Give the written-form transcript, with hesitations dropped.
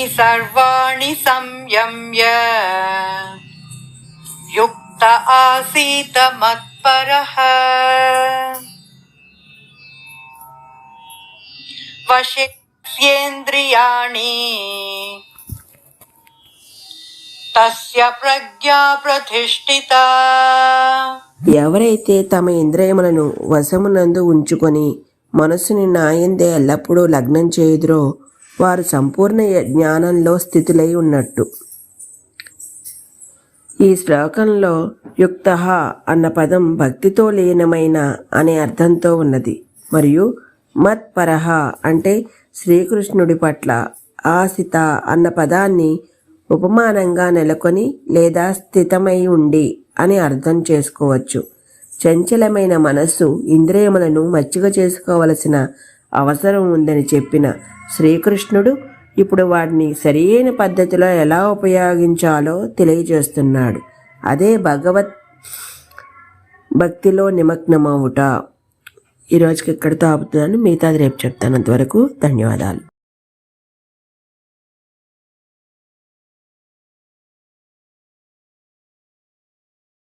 సర్వాణి సంయమ్య యుక్త ఆసీత మత్పరః వశేంద్రియాణి తస్య ప్రజ్ఞా ప్రతిష్ఠిత. ఎవరైతే తమ ఇంద్రియములను వశమునందు ఉంచుకొని మనస్సుని నాయందే ఎల్లప్పుడూ లగ్నం చేయుదురో వారు సంపూర్ణ జ్ఞానంలో స్థితులై ఉన్నట్టు. ఈ శ్లోకంలో యుక్త అన్న పదం భక్తితో లీనమైన అనే అర్థంతో ఉన్నది. మరియు మత్పరః అంటే శ్రీకృష్ణుడి పట్ల ఆసిత అన్న పదాన్ని ఉపమానంగా నెలకొని లేదా స్థితమై ఉండి అని అర్థం చేసుకోవచ్చు. చంచలమైన మనస్సు ఇంద్రియములను మచ్చిక చేసుకోవలసిన అవసరం ఉందని చెప్పిన శ్రీకృష్ణుడు ఇప్పుడు వాటిని సరియైన పద్ధతిలో ఎలా ఉపయోగించాలో తెలియజేస్తున్నాడు. అదే భగవత్ భక్తిలో నిమగ్నమవుట. ఈరోజుకి ఇక్కడితో ఆపుతున్నాను. మిగతాది రేపు చెప్తాను. అంతవరకు ధన్యవాదాలు.